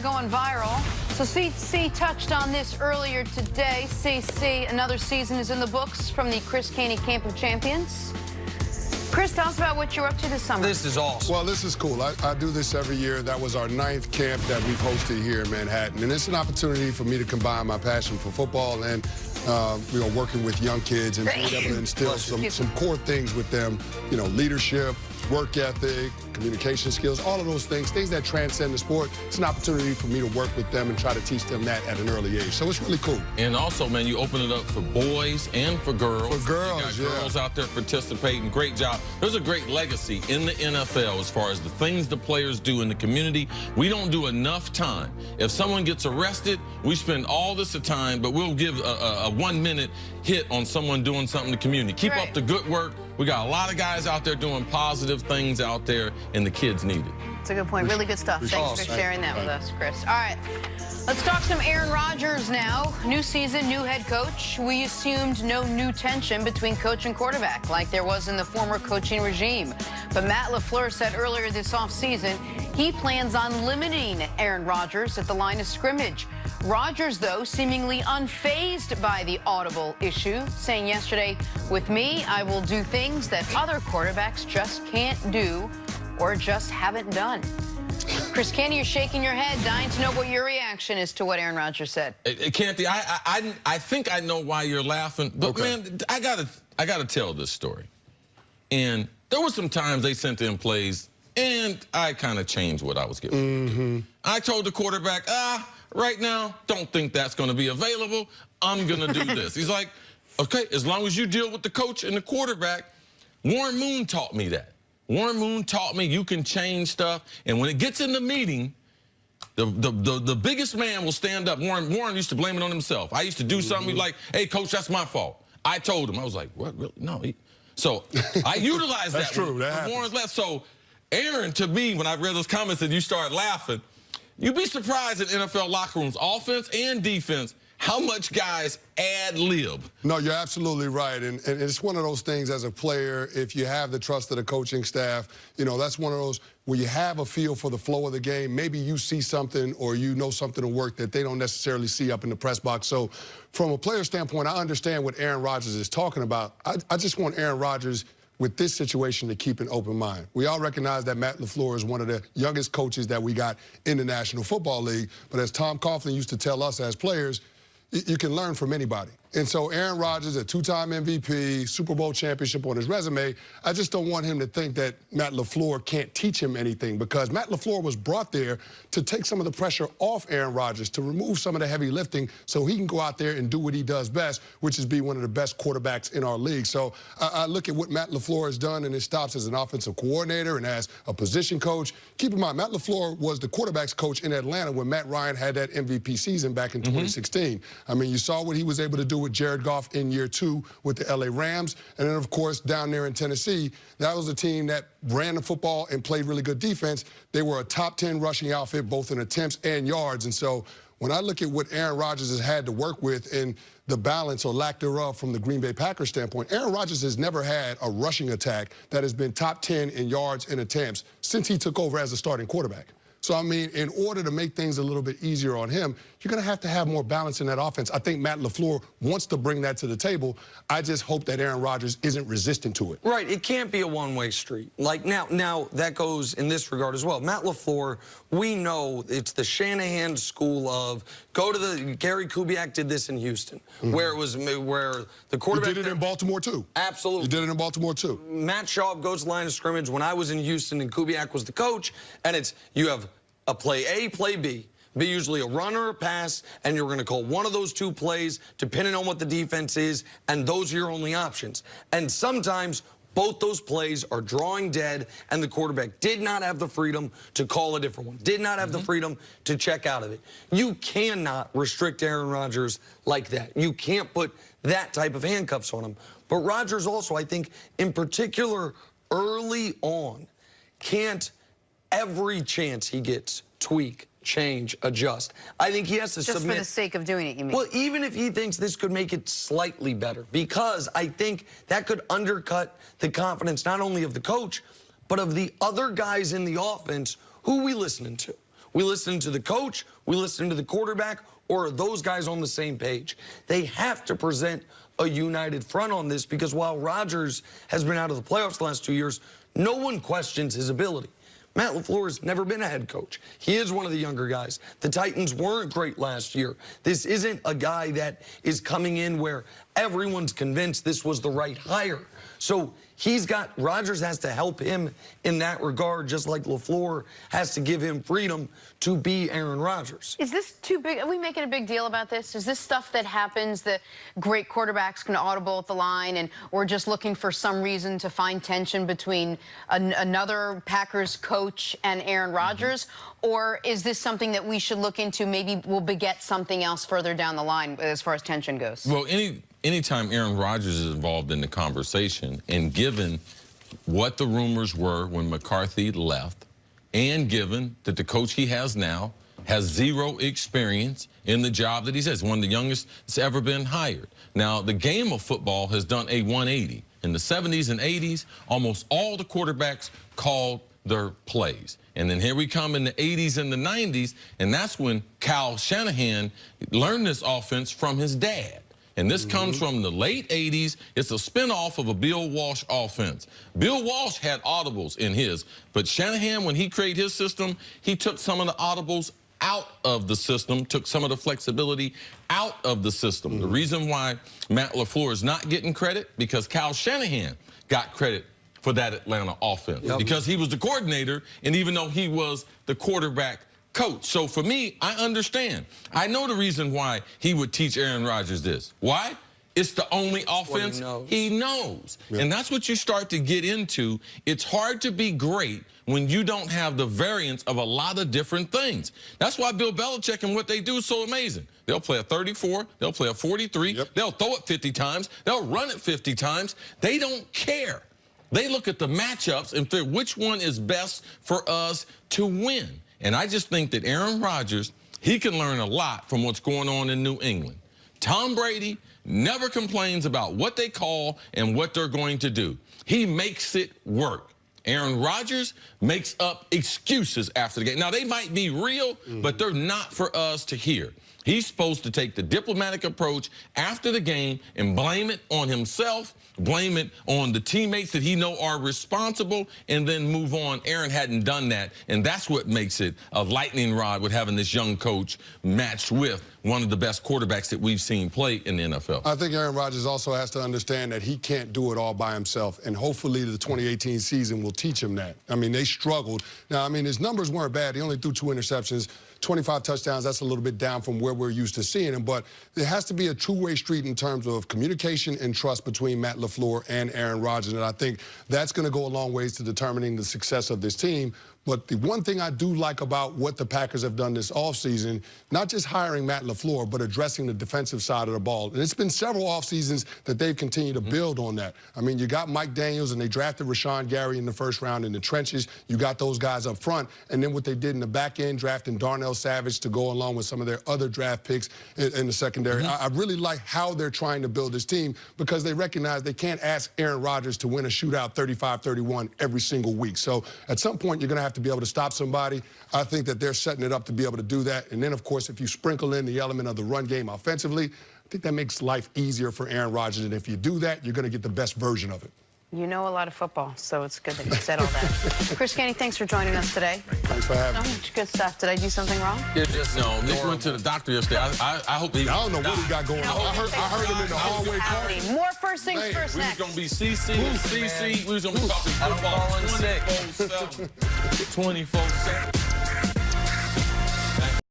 going viral. So CC touched on this earlier today. CC, another season is in the books from the Chris Canty Camp of Champions. Chris, tell us about what you're up to this summer. This is awesome. Well, this is cool. I do this every year. That was our 9th camp that we've hosted here in Manhattan. And it's an opportunity for me to combine my passion for football and working with young kids and being able to instill some core things with them, leadership, work ethic, communication skills, all of those things that transcend the sport. It's an opportunity for me to work with them and try to teach them that at an early age. So it's really cool. And also, man, you open it up for boys and for girls. For girls, you got girls out there participating. Great job. There's a great legacy in the NFL as far as the things the players do in the community. We don't do enough time. If someone gets arrested, we spend all this time, but we'll give a 1-minute hit on someone doing something in the community. Keep up the good work. We got a lot of guys out there doing positive things out there, and the kids need it. That's a good point. Really good stuff. Thanks for sharing that with us, Chris. All right, let's talk some Aaron Rodgers now. New season, new head coach. We assumed no new tension between coach and quarterback like there was in the former coaching regime. But Matt LaFleur said earlier this offseason he plans on limiting Aaron Rodgers at the line of scrimmage. Rodgers, though, seemingly unfazed by the audible issue, saying yesterday, "With me, I will do things that other quarterbacks just can't do or just haven't done." Chris Canty, you're shaking your head, dying to know what your reaction is to what Aaron Rodgers said. Canty, I think I know why you're laughing, but man, I gotta tell this story. And there were some times they sent in plays, and I kind of changed what I was giving. I told the quarterback, right now, don't think that's going to be available. I'm going to do this. He's like, okay, as long as you deal with the coach and the quarterback. Warren Moon taught me that. Warren Moon taught me you can change stuff. And when it gets in the meeting, the biggest man will stand up. Warren used to blame it on himself. I used to do something, he'd be like, hey, coach, that's my fault. I told him. I was like, what, really? No. So I utilized that. That's true. That Warren's left. So Aaron, to me, when I read those comments and you started laughing, you'd be surprised in NFL locker rooms, offense and defense, how much guys ad-lib. No, you're absolutely right. And it's one of those things as a player, if you have the trust of the coaching staff, that's one of those where you have a feel for the flow of the game. Maybe you see something or you know something to work that they don't necessarily see up in the press box. So from a player standpoint, I understand what Aaron Rodgers is talking about. I just want Aaron Rodgers, with this situation, to keep an open mind. We all recognize that Matt LaFleur is one of the youngest coaches that we got in the National Football League. But as Tom Coughlin used to tell us as players, you can learn from anybody. And so Aaron Rodgers, a 2-time MVP, Super Bowl championship on his resume, I just don't want him to think that Matt LaFleur can't teach him anything, because Matt LaFleur was brought there to take some of the pressure off Aaron Rodgers, to remove some of the heavy lifting so he can go out there and do what he does best, which is be one of the best quarterbacks in our league. So I look at what Matt LaFleur has done in his stops as an offensive coordinator and as a position coach. Keep in mind, Matt LaFleur was the quarterbacks coach in Atlanta when Matt Ryan had that MVP season back in 2016. I mean, you saw what he was able to do with Jared Goff in year 2 with the LA Rams. And then, of course, down there in Tennessee, that was a team that ran the football and played really good defense. They were a top 10 rushing outfit, both in attempts and yards. And so when I look at what Aaron Rodgers has had to work with and the balance or lack thereof from the Green Bay Packers standpoint, Aaron Rodgers has never had a rushing attack that has been top 10 in yards and attempts since he took over as a starting quarterback. So, I mean, in order to make things a little bit easier on him, you're going to have more balance in that offense. I think Matt LaFleur wants to bring that to the table. I just hope that Aaron Rodgers isn't resistant to it. Right. It can't be a one-way street. Like, now that goes in this regard as well. Matt LaFleur, we know it's the Shanahan school of go to the – Gary Kubiak did this in Houston, where the quarterback – He did it in Baltimore, too. Absolutely. He did it in Baltimore, too. Matt Schaub goes to the line of scrimmage when I was in Houston and Kubiak was the coach, and it's you have a play A, play B. Be usually a run or a pass, and you're going to call one of those 2 plays depending on what the defense is, and those are your only options. And sometimes both those plays are drawing dead, and the quarterback did not have the freedom to call a different one, did not have the freedom to check out of it. You cannot restrict Aaron Rodgers like that. You can't put that type of handcuffs on him. But Rodgers also, I think, in particular, early on, can't every chance he gets tweak, change, adjust. I think he has to submit. Just for the sake of doing it, you mean? Well, even if he thinks this could make it slightly better, because I think that could undercut the confidence not only of the coach, but of the other guys in the offense. Who are we listening to? We listen to the coach, we listen to the quarterback, or are those guys on the same page? They have to present a united front on this, because while Rodgers has been out of the playoffs the last 2 years, no one questions his ability. Matt LaFleur has never been a head coach. He is one of the younger guys. The Titans weren't great last year. This isn't a guy that is coming in where everyone's convinced this was the right hire. So Rodgers has to help him in that regard, just like LaFleur has to give him freedom to be Aaron Rodgers. Is this too big? Are we making a big deal about this? Is this stuff that happens that great quarterbacks can audible at the line, and we're just looking for some reason to find tension between another Packers coach and Aaron Rodgers? Or is this something that we should look into, maybe will beget something else further down the line as far as tension goes? Well, anytime Aaron Rodgers is involved in the conversation, and given what the rumors were when McCarthy left, and given that the coach he has now has zero experience in the job that he says, one of the youngest that's ever been hired. Now, the game of football has done a 180. In the 70s and 80s, almost all the quarterbacks called their plays. And then here we come in the 80s and the 90s, and that's when Kyle Shanahan learned this offense from his dad. And this comes from the late 80s. It's a spinoff of a Bill Walsh offense. Bill Walsh had audibles in his, but Shanahan, when he created his system, he took some of the audibles out of the system, took some of the flexibility out of the system. The reason why Matt LaFleur is not getting credit, because Kyle Shanahan got credit for that Atlanta offense, because he was the coordinator, and even though he was the quarterback coach. So for me, I understand. I know the reason why he would teach Aaron Rodgers this. Why? It's the only offense he knows. And that's what you start to get into. It's hard to be great when you don't have the variance of a lot of different things. That's why Bill Belichick and what they do is so amazing. They'll play a 34, they'll play a 43, they'll throw it 50 times, they'll run it 50 times. They don't care. They look at the matchups and figure which one is best for us to win. And I just think that Aaron Rodgers, he can learn a lot from what's going on in New England. Tom Brady never complains about what they call and what they're going to do. He makes it work. Aaron Rodgers makes up excuses after the game. Now, they might be real, but they're not for us to hear. He's supposed to take the diplomatic approach after the game and blame it on himself, blame it on the teammates that he know are responsible, and then move on. Aaron hadn't done that, and that's what makes it a lightning rod with having this young coach matched with one of the best quarterbacks that we've seen play in the NFL. I think Aaron Rodgers also has to understand that he can't do it all by himself, and hopefully the 2018 season will teach him that. I mean, they struggled. Now, I mean, his numbers weren't bad. He only threw 2 interceptions, 25 touchdowns. That's a little bit down from where we're used to seeing him, but there has to be a two-way street in terms of communication and trust between Matt LaFleur and Aaron Rodgers, and I think that's going to go a long ways to determining the success of this team. But the one thing I do like about what the Packers have done this offseason, not just hiring Matt LaFleur, but addressing the defensive side of the ball. And it's been several offseasons that they've continued to build on that. I mean, you got Mike Daniels, and they drafted Rashawn Gary in the first round in the trenches. You got those guys up front. And then what they did in the back end, drafting Darnell Savage to go along with some of their other draft picks in the secondary. I really like how they're trying to build this team, because they recognize they can't ask Aaron Rodgers to win a shootout 35-31 every single week. So at some point, you're going to have to be able to stop somebody. I think that they're setting it up to be able to do that. And then, of course, if you sprinkle in the element of the run game offensively, I think that makes life easier for Aaron Rodgers. And if you do that, you're going to get the best version of it. You know a lot of football, so it's good that you said all that. Chris Canty, thanks for joining us today. Thanks for having me. So much good stuff. Did I do something wrong? No, Nick went to the doctor yesterday. I hope he... I don't know what he got going on. I heard him in the hallway car. More first things first next. We was going to be CC. We was going to be talking football 24/7. 24/7.